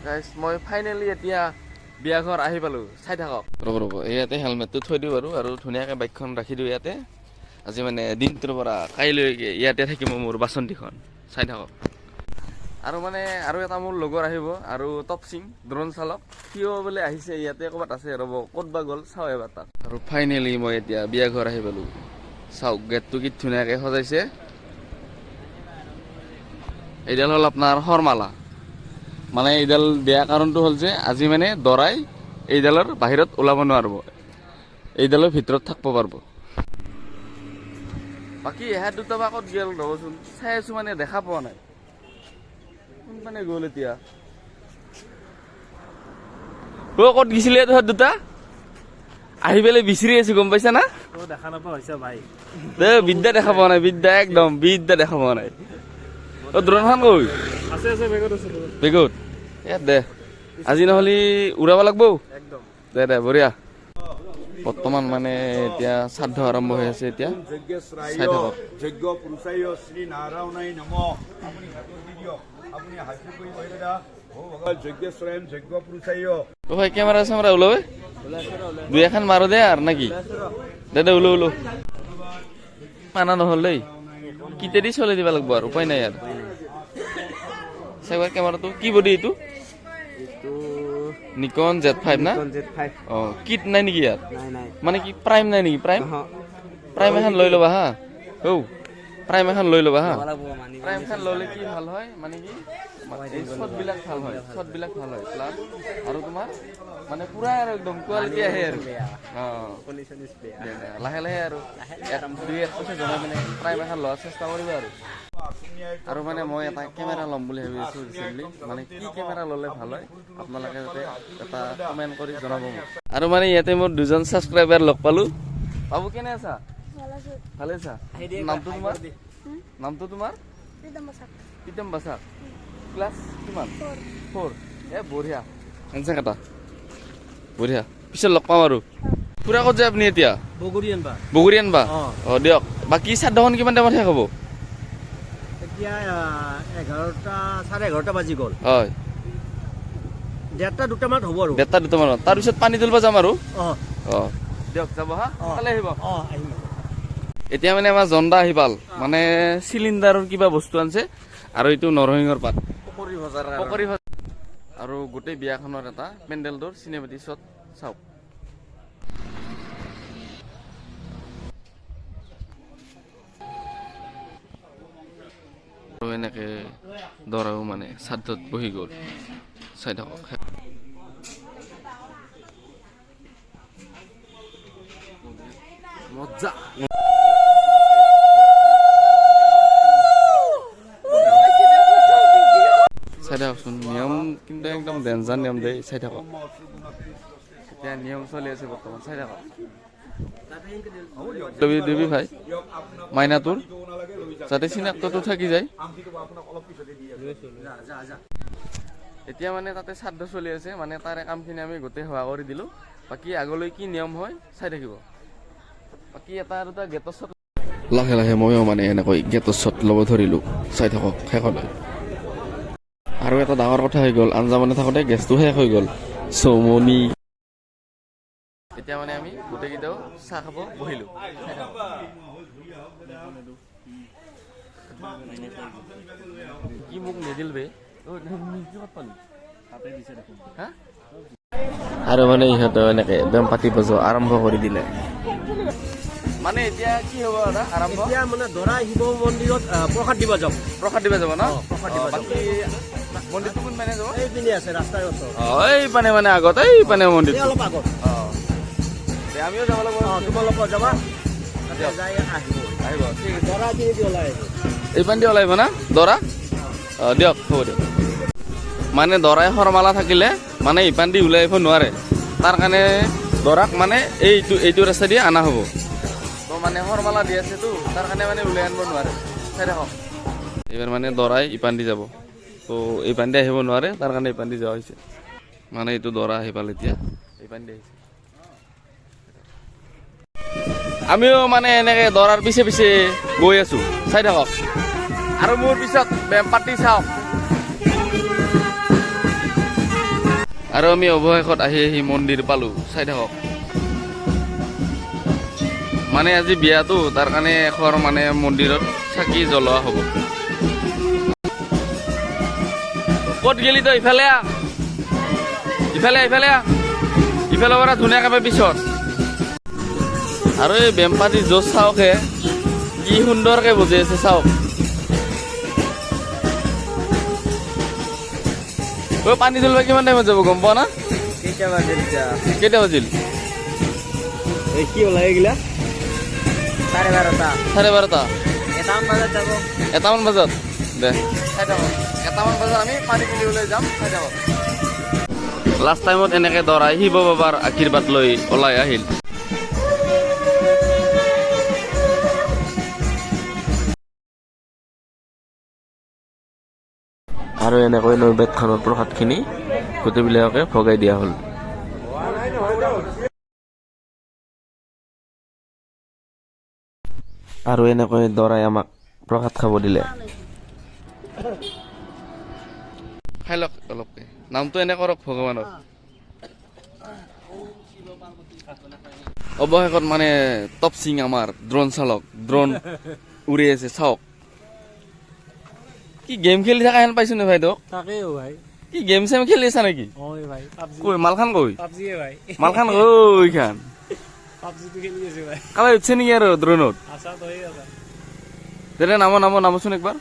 গাইছ মই ফাইনেলি এতিয়া বিয়া ঘৰ আহি পালোঁ চাই থাকক ৰ'ব ইয়াতে হেলমেটটো থৈ দিওঁ আৰু ধুনীয়াকৈ বাইকখন ৰাখি দিওঁ ইয়াতে আজি মানে দিনটোৰ পৰা কাইলৈকে ইয়াতে থাকিব মোৰ বাচন্তিখন চাই থাকক আৰু এটা মোৰ লগৰ আহিব আৰু টপ সিং ড্ৰোন চালক সিও বোলে আহিছে ইয়াতে ক'ৰবাত আছে ৰ'ব ক'ত বা গ'ল চাওঁ এবাৰ তাক আৰু ফাইনেলি মই এতিয়া বিয়া ঘৰ আহি পালোঁ চাওক গেটটো কি ধুনীয়াকৈ সজাইছে এইডাল হ'ল আপোনাৰ শৰমালা মানে এইডাল বেয়া কাৰণটো হ'ল যে আজি মানে দৰাই এইডালৰ বাহিৰত ওলাব নোৱাৰিব এইডালৰ ভিতৰত থাকিব পাৰিব বাকী এহে দুটা বা ক'ত গ'ল ৰ'বচোন চাই আছোঁ মানে দেখা পোৱা নাই কোন মানে গ'ল এতিয়া ক'ত গৈছিলে তহঁত দুটা আহি পেলাই বিচাৰি আছোঁ গম পাইছা না দেখা নাপোৱা হৈছে ভাই বিদ্যা দেখা পোৱা নাই বিদ্যা একদম বিদ্যা দেখা পোৱা নাই দ্ৰোণখন কৈ আছে বেগত আছে বেগত ইয়াত দে আজি নহ'লে উৰাব লাগিব একদম দে বঢ়িয়া বৰ্তমান মানে এতিয়া শ্ৰাদ্ধ আৰম্ভ হৈ আছে এতিয়া চাই থাকক যজ্ঞ পুৰুষায় শ্ৰী নাৰায়ণাই নম আপুনি ঘাটত দি দিয়ক আপুনি হাজিৰ কৰি বহি দাদা ও ভগৱান যজ্ঞেশ্বৰায়ণ যজ্ঞ পুৰুষায় ভাই কেমেৰা চেমেৰা ওলাব দুই এখন মাৰো দে আৰু নাকি দে ওলো মানা নহ'ল দেই কিতেদি চলাই দিব লাগিব আৰু উপায় নাই আৰু চাইবাৰ কেমেৰাটো কি বডি এইটো নিকন Z5 না অঁ কিট নাই নেকি ইয়াত মানে কি প্ৰাইম নাই নেকি প্ৰাইম এখন লৈ ল'বা হা প্ৰাইম এখন লৈ ল'বা হা প্ৰাইম এখন ল'লে কি ভাল হয় মানে কি শ্বটবিলাক ভাল হয় প্লাছ আৰু তোমাৰ মানে পুৰা আৰু একদম কোৱালিটি আহে আৰু লাহে লাহে আৰু দুই এক পইচা জমাই মানে প্ৰাইম এখন লোৱাৰ চেষ্টা কৰিবা আৰু মানে মই এটা কেমেৰা ল'ম বুলি ভাবি আছোঁ ৰিচেণ্টলি মানে কি কেমেৰা ল'লে ভাল হয় আপোনালোকে যাতে এটা কমেণ্ট কৰি জনাব মোক আৰু মানে ইয়াতে মোৰ দুজন ছাবস্ক্ৰাইবাৰ লগ পালোঁ বাবু কেনে আছা ভালে আছা নামটো তোমাৰ প্ৰীতম বাছাক ক্লাছ কিমান 4 বঢ়িয়া এনচা কাটা বঢ়িয়া পিছত লগ পাম আৰু ফুৰা ক'ত যায় আপুনি এতিয়া বগৰী আনবা অঁ দিয়ক বাকী শ্ৰাদ্ধখন কিমান টাইমত শেষ হ'ব এতিয়া 11:30 বাজি গ'ল হয় 1:30 2টামানত হ'ব আৰু 1:30 2টামানত তাৰপিছত পানী তুলিব যাম আৰু অঁ দিয়ক যাব হা সোনকালে আহিব আহিম এতিয়া মানে আমাৰ জন্দা আহি পাল মানে চিলিণ্ডাৰৰ কিবা বস্তু আনছে আৰু এইটো নৰসিংহৰ পাত পকৰি ভজা আৰু গোটেই বিয়াখনৰ এটা পেণ্ডেলটোৰ চিনেমেটিক শ্বট চাওক আৰু এনেকে দৰাও মানে শ্ৰাদ্ধত বহি গ'ল চাই থাকক মজা চাই থাকচোন নিয়ম কিন্তু একদম ডেঞ্জাৰ নিয়ম দেই চাই থাকক এতিয়া নিয়ম চলি আছে বৰ্তমান চাই থাকক দিবি ভাই মাইনাটোৰ যাতে চিনাক্তটো থাকি যায় এতিয়া মানে তাতে শ্ৰাদ্ধ চলি আছে মানে তাৰে কামখিনি আমি গোটেই সেৱা কৰি দিলোঁ বাকী আগলৈ কি নিয়ম হয় চাই থাকিব বাকী এটা দুটা গেটৰ শ্বট লাহে লাহে ময়ো মানে এনেকৈ গেটৰ শ্বট ল'ব ধৰিলোঁ চাই থাকক শেষলৈ আৰু এটা ডাঙৰ কথা হৈ গ'ল আঞ্জা বনাই থাকোঁতে গেছটো শেষ হৈ গ'ল চমনি এতিয়া মানে আমি গোটেইকেইটাও চাহ খাব বহিলোঁ কি মোক নিদিল বে আৰু মানে ইহঁতে এনেকে বেম পাতি বজোৱা আৰম্ভ কৰি দিলে মানে এতিয়া কি হ'ব আৰম্ভ এতিয়া মানে দৰা শিৱ মন্দিৰত প্ৰসাদ দিব যাব ন বাকী মন্দিৰটো কোন মানে যাব এইপিনে আছে ৰাস্তাৰ ওচৰত এই মানে আগত এই মানে মন্দিৰ অলপ আগত আমিও যাব লাগিব তোমালোক যাবা যাই আহিব ঠিক আছে দৰা কি ওলাই আহিব এই পানী দি ওলাইব না দৰা দিয়ক হ'ব দিয়ক মানে দৰাই শৰমালা থাকিলে মানে ইপান দি ওলাই আহিব নোৱাৰে তাৰ কাৰণে দৰাক মানে এইটো ৰাস্তা দিয়ে অনা হ'ব তো মানে শৰমালা দি আছেতো তাৰ কাৰণে মানে ওলাই আনিব নোৱাৰে চাই থাকক এইবাৰ মানে দৰাই ইপান দি যাব তো এই পান দি আহিব নোৱাৰে তাৰ কাৰণে ইপান দি যোৱা হৈছে মানে এইটো দৰা আহি পালে এতিয়া এই পান দি আহিছে আমিও মানে এনেকে দৰাৰ পিছে পিছে গৈ আছো চাই থাকক আৰু মোৰ পিছত বেম পাতি চাওক আৰু আমি অৱশেষত আহি আহি মন্দিৰ পালোঁ, চাই থাকক। মানে আজি বিয়াটো, তাৰ কাৰণে এশৰ মানে মন্দিৰত চাকি জ্বলোৱা হ'ব। ক'ত গেলি তই? ইফালে আহ, ইফালে ইফালে আহ, ইফালৰ পৰা ধুনীয়াকৈ পাই পিছত। আৰু এই বেমপাতি য'ত চাওকহে কি সুন্দৰকৈ বজি আছে চাওক। পানী তুলিব কিমান টাইমত যাব গম পোৱা না? কেইটা বাজিল এতিয়া? কেইটা বাজিল? এই কি ওলাই গিলা? 12:30। 12:30। এটামান বজাত যাব। এটামান বজাত দে চাই থাকক। এটামান বজাত আমি পানী তুলিবলৈ যাম, চাই থাকক। লাষ্ট টাইমত এনেকৈ দৰাই শিৱ বাবাৰ আশীৰ্বাদ লৈ ওলাই আহিল। আৰু এনেকৈ নৈবেদ্যখনৰ প্ৰসাদখিনি গোটেইবিলাকে ভগাই দিয়া হ'ল। আৰু এনেকৈ দৰাই আমাক প্ৰসাদ খাব দিলে। খাই লওক অলপকে, নামটো এনে কৰক ভগৱানৰ। অৱশেষত মানে টপ সিং আমাৰ ড্ৰোন চালক, ড্ৰোন উৰি আছে চাওক। কি গেম খেলি থকা হেন পাইছো নে ভাই তোক? তাকেই ভাই। কি গেম চেম খেলি আছা নেকি? হয় ভাই, পাবজি। কই মালখান কই? পাবজিয়ে ভাই। মালখান কই খান? পাবজিটো খেলি আছে ভাই। কালে উঠছে নেকি আৰু ড্ৰোনত? আছা তই আছা। দে নামোচোন একবাৰ।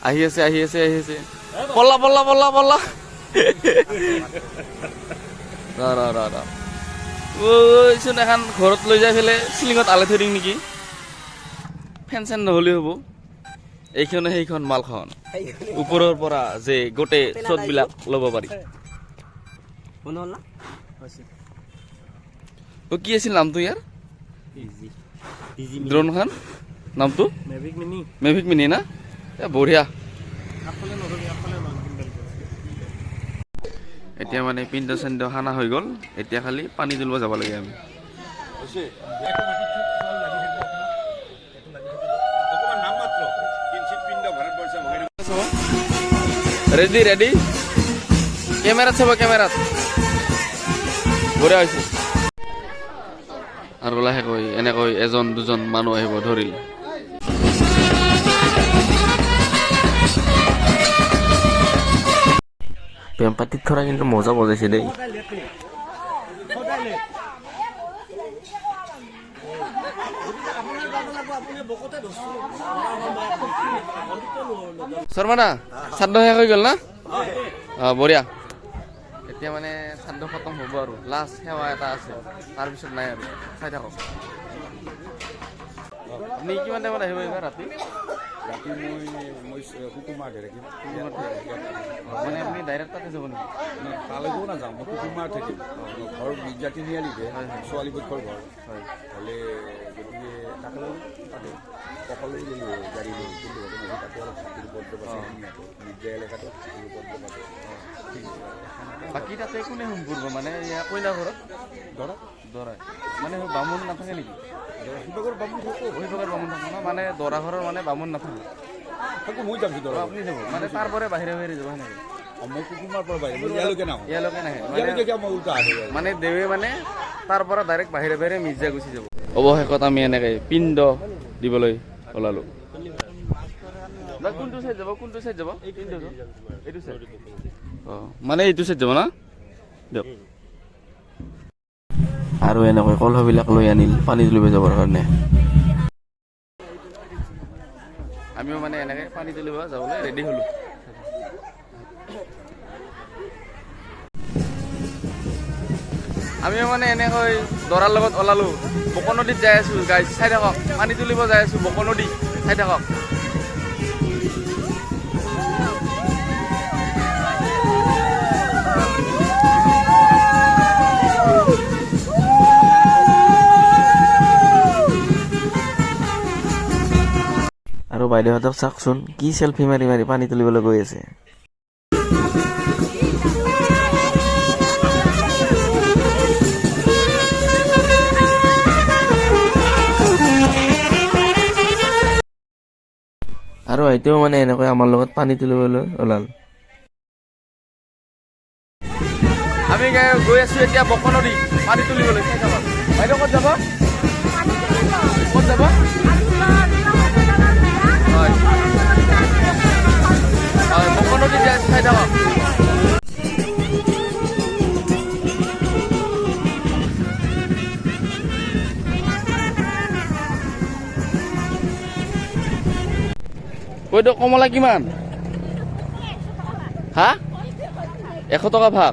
আহি আছে আহি আছে আহি আছে। পল্লা পল্লা পল্লা পল্লা। ৰ ওইচোন এখন ঘৰত লৈ যাই পেলাই চিলিঙত আলাই থৈ দিম নেকি? ফেন চেন নহ'লেও হ'ব। এইখনে সেইখন মালখন ওপৰৰ পৰা যে গোটেই শ্বটবিলাক ল'ব পাৰি। কোন হ'ল না? কি আছিল নামটো ইয়াৰ? ইজি ড্ৰোনখন নামটো? Mavic mini. মেভিক মিনি না? বঢ়িয়া। এতিয়া মানে পিণ্ড চিণ্ড খানা হৈ গ'ল, এতিয়া খালি পানী তুলিব যাব লাগে আমি। ৰেডি ৰেডি, কেমেৰাত চাব, কেমেৰাত বঢ়িয়া হৈছে। আৰু লাহেকৈ এনেকৈ এজন দুজন মানুহ আহিব ধৰিল। বেমপাতিত ধৰা কিন্তু মজা বজাইছে দেই। শৰ্মাদা শ্ৰাদ্ধ শেষ হৈ গ'ল না? বঢ়িয়া। এতিয়া মানে শ্ৰাদ্ধ খতম হ'ব আৰু লাষ্ট সেৱা এটা আছে, তাৰপিছত নাই আৰু। চাই থাকক। আপুনি কিমান টাইমত আহিব এইবাৰ ৰাতি? ৰাতি মই কুকুমাৰতে থাকিম। মানে আপুনি ডাইৰেক্ট তাতে যাব নেকি? তালৈকেও নাযাম, মই কুকুমাৰ থাকিম। ঘৰ বিদ্যা তিনিআলিতে, ছোৱালী পক্ষৰ ঘৰ। হয়। হ'লে গতিকে তাকে তাতে সকলোৱে ল'লোঁ গাড়ী লৈ, কিন্তু ঘটনা তাতে অলপ চাকিৰ উপদ্ৰৱ আছে, মিৰ্জা এলেকাটো চাকিৰ উপদ্ৰৱ আছে। বাকী তাতে কোনে হোম কৰিব মানে কইনা ঘৰত? দৰাই মানে বামুণ নাথাকে নেকি? শিৱসাগৰ বামুণ থাকোঁ। শিৱসাগৰ বামুণ থাকে ন? মানে দৰা ঘৰৰ মানে বামুণ নাথাকে? থাকোঁ, মই যাম দৰা। আপুনি যাব মানে তাৰ পৰা বাহিৰে বাহিৰে যাব সেনেকে? মই কুকুমাৰ পৰা বাহিৰ, মই ইয়ালৈকে নাহোঁ। ইয়ালৈকে নাহে ইয়ালৈকে কিয় মই উল্টা আহে। মানে দেৱে মানে তাৰ পৰা ডাইৰেক্ট বাহিৰে বাহিৰে মিৰ্জা গুচি যাব। অৱশেষত আমি এনেকৈ পিণ্ড দিবলৈ ওলালোঁ। কোনটো চাইড যাব? কোনটো চাইড যাব? এইটো চাইড। অঁ মানে এইটো চাইড যাব না? দিয়ক। আৰু এনেকৈ কলহবিলাক লৈ আনিল পানী তুলিব যাবৰ কাৰণে। আমিও মানে এনেকৈ পানী তুলিব যাবলৈ ৰেডি হ'লোঁ। আমিও মানে এনেকৈ দৰাৰ লগত ওলালোঁ, বক নদীত যাই আছোঁ। গাইজ চাই থাকক, পানী তুলিব যাই আছোঁ বক নদী, চাই থাকক। আৰু বাইদেউহঁতক চাওকচোন কি চেল্ফি মাৰি মাৰি পানী তুলিবলৈ গৈ আছে। আৰু আইতেও মানে এনেকৈ আমাৰ লগত পানী তুলিবলৈ ওলাল। আমি গৈ আছো এতিয়া বক নদী পানী তুলিবলৈ চাই থাকক বাইদেউ ক'ত যাব ক'ত যাব হয় হয় বক নদী চাই থাকক কৈতো কমলা কিমান হা 100 টকা ভাগ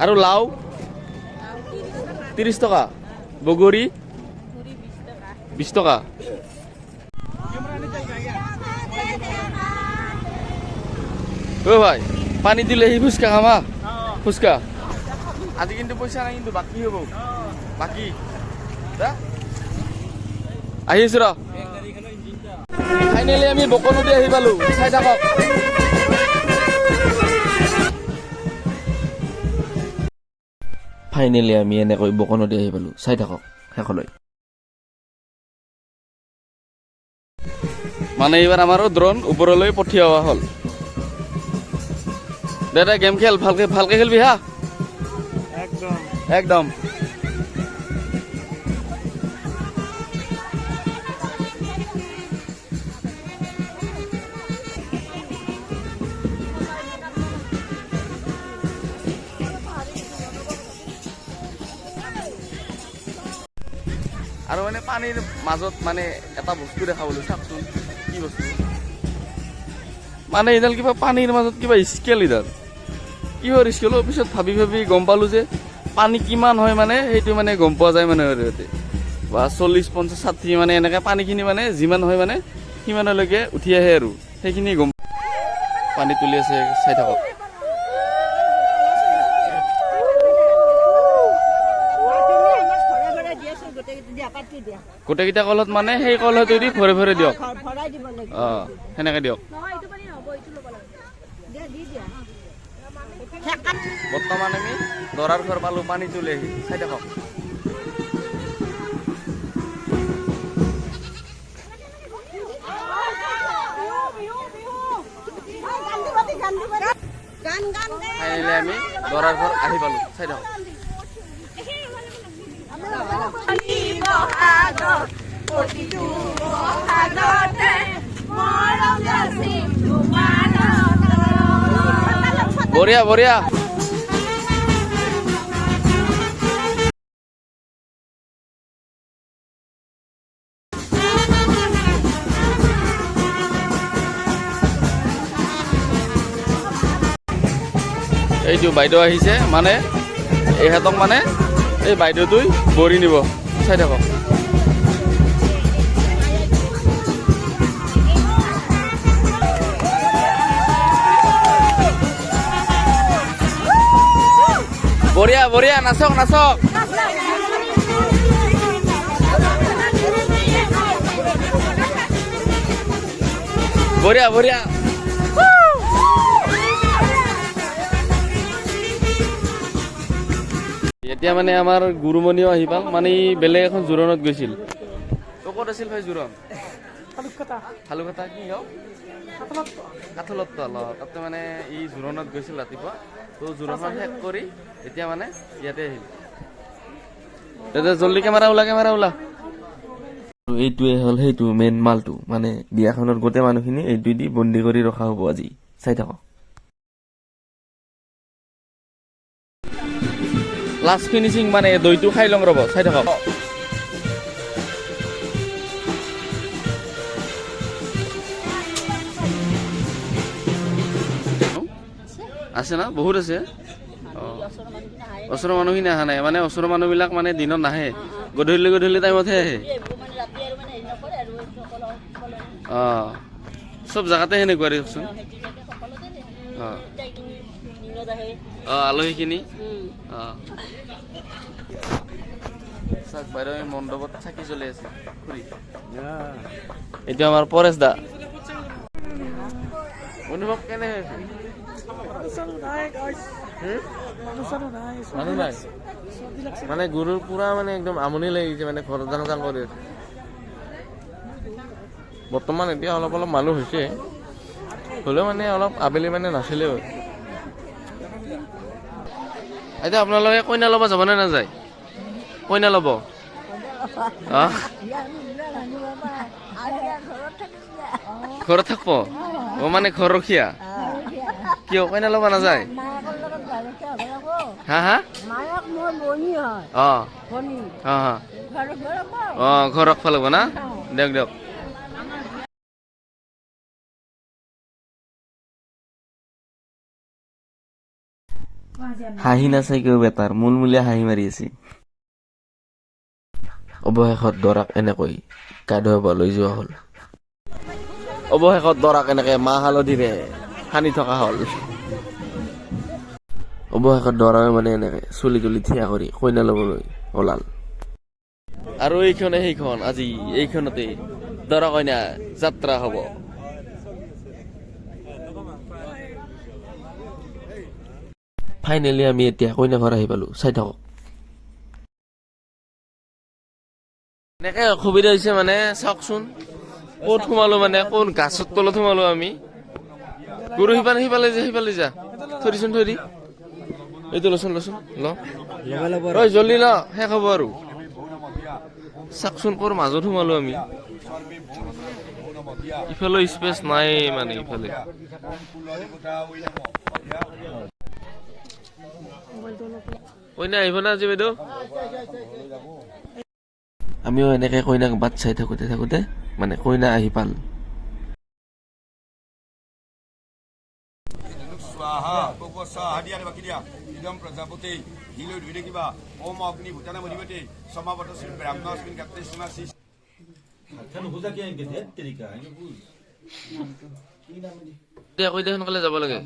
আৰু লাও 30 টকা বগৰী 20 টকা ও ভাই পানী দিলে হি ফুচকা খামা ফুচকা আজি কিন্তু পইচা নাই কিন্তু বাকি হ'ব বাকি আহিছো ৰ ফাইনেলি আমি বক নদী আহি পালো চাই থাকক ফাইনেলি আমি এনেকৈ বক নদী আহি পালো চাই থাকক শেষলৈ মানে এইবাৰ আমাৰো ড্ৰোন ওপৰলৈ পঠিওৱা হ'ল দাদা গেম খেল ভালকে ভালকে খেলবি হা একদম একদম আৰু মানে পানীৰ মাজত মানে এটা বস্তু দেখা পালো চাওকচোন কি বস্তু মানে এইডাল কিবা পানীৰ মাজত কিবা স্কেল এইডাল কিহৰ স্কেল পিছত ভাবি ভাবি গম পালো যে পানী কিমান হয় মানে সেইটো মানে গম পোৱা যায় মানে ইয়াতে বা 40 50 60 মানে এনেকৈ পানীখিনি মানে যিমান হয় মানে সিমানলৈকে উঠি আহে আৰু সেইখিনি গম পানী তুলি আছে চাই থাকক গোটেইকেইটা কলত মানে সেই কলহটো দি ভৰে ভৰে দিয়ক সেনেকে দিয়ক বৰ্তমান আমি দৰাৰ ঘৰ পালো পানী তুলি আহি চাই থাকক ফাইনেলি আমি দৰাৰ ঘৰ আহি পালো চাই থাকক বঢ়িয়া বঢ়িয়া এইটো বাইদেউ আহিছে মানে ইহঁতক মানে এই বাইদেউটোই বৰি নিব চাই থাকক বঢ়িয়া বঢ়িয়া নাচক নাচক বঢ়িয়া বঢ়িয়া এতিয়া মানে আমাৰ গুৰুমণিও আহি পাল মানে বেলেগ এখন জোৰণত গৈছিল তো ক'ত আছিল ভাই জোৰণ হালুকটা কি হওক কাঠলত তাতে মানে ই জোৰণত গৈছিল ৰাতিপুৱা তো জোৰণখন শেষ কৰি এতিয়া মানে ইয়াতে আহিল দাদা জলদি কেমেৰা ওলা এইটোৱে হ'ল সেইটো মেইন মালটো মানে বিয়াখনৰ গোটেই মানুহখিনি এইটো দি বন্দী কৰি ৰখা হ'ব আজি চাই থাকক লাষ্ট ফিনিচিং মানে দৈটো খাই লওঁ ৰ'ব চাই থাকক আছে না বহুত আছে ওচৰৰ মানুহখিনি অহা নাই মানে ওচৰৰ মানুহবিলাক মানে দিনত নাহে গধূলি গধূলি টাইমতহে আহে চব জেগাতে সেনেকুৱা দিয়কচোন আলহীখিনি চাওক বাইদেউ মণ্ডপত চাকি জ্বলি আছে এতিয়া আমাৰ পৰেশ দা অনুভৱ কেনে মানুহ নাই মানে গুৰুৰ পুৰা মানে একদম আমনি লাগিছে মানে ঘৰত যাং যাং কৰি আছে বৰ্তমান এতিয়া অলপ অলপ মানুহ হৈছে হ'লেও মানে অলপ আবেলি মানে নাছিলেও এতিয়া আপোনালোকে কইনা ল'ব যাব নে নাযায় কইনা ল'ব ঘৰত থাকব মানে ঘৰ ৰখীয়া কিয় কইনা ল'ব নাযায় হা হা ঘৰ ৰখব লাগিব না দিয়ক দিয়ক হাঁহি নাচাই কিয় বেটাৰ মূলমূলীয়া হাঁহি মাৰি আছে অৱশেষত দৰাক এনেকৈ গা ধুৱাব লৈ যোৱা হ'ল অৱশেষত দৰাক এনেকে মাহ হালধিৰে সানি থকা হ'ল অৱশেষত দৰাই মানে এনেকে চুলি তুলি থিয়া কৰি কইনা ল'বলৈ ওলাল আৰু এইখনে সেইখন আজি এইখনতে দৰা কইনা যাত্ৰা হ'ব ফাইনেলি আমি এতিয়া কইনা ঘৰ আহি পালো চাই থাকক এনেকে অসুবিধা হৈছে মানে চাওকচোন ক'ত সোমালো মানে কোন গাছৰ তলত সোমালো আমি গৰু সিফালে যা থৈ দিচোন থৈ দি এইটো লচোন ল জলদি ল শেষ হ'ব আৰু চাওকচোন ক'ৰ মাজত সোমালো আমি ইফালে স্পেচ নাই মানে ইফালে কইনা আহিব না আজি বাইদেউ আমিও এনেকে কইনাক বাট চাই থাকোতে মানে কইনা আহি পাল প্ৰজাপতি হিলৈ ধুই দেখিবা ওম অগ্নি ভূটানা মধিপতি সমাবত শ্ৰী ব্ৰাহ্মণস্মিন গাত্ৰে সীমাসি এতিয়া কৈ দে সোনকালে যাব লাগে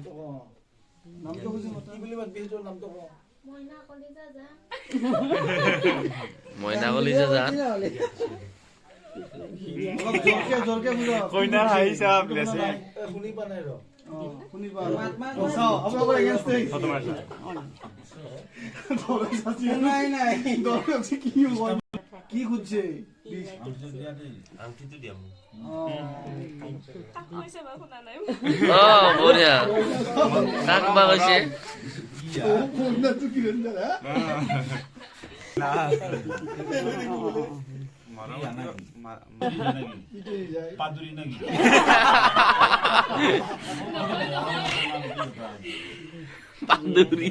মইনা কলিজা যান কইনাৰ হাঁহি চাপ লেছে কি খুঁজছে বঢ়িয়া কাক বা কৈছে পান্দুৰি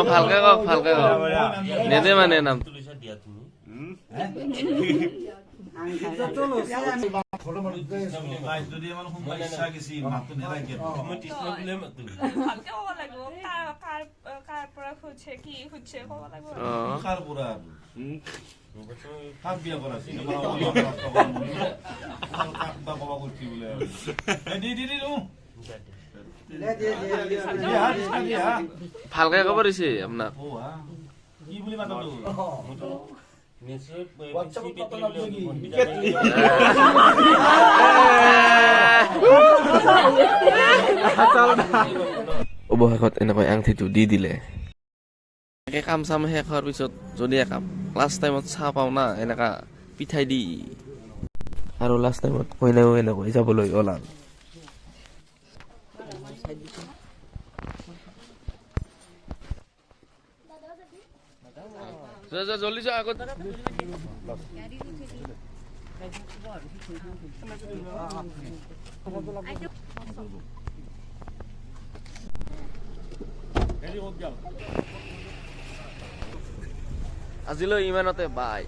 ভালকে কওক নেদে মানে নাম ভালকে কব দিছে আপোনাক অৱশেষত এনেকৈ আঙঠিটো দি দিলে কাম চাম শেষ হোৱাৰ পিছত যদি লাষ্ট টাইমত চাহ পাওঁ না এনেকা পিঠাই দি আৰু লাষ্ট টাইমত কইনাও এনেকৈ যাবলৈ ওলাল জলদি যা আগত আজিলৈ ইমানতে বাই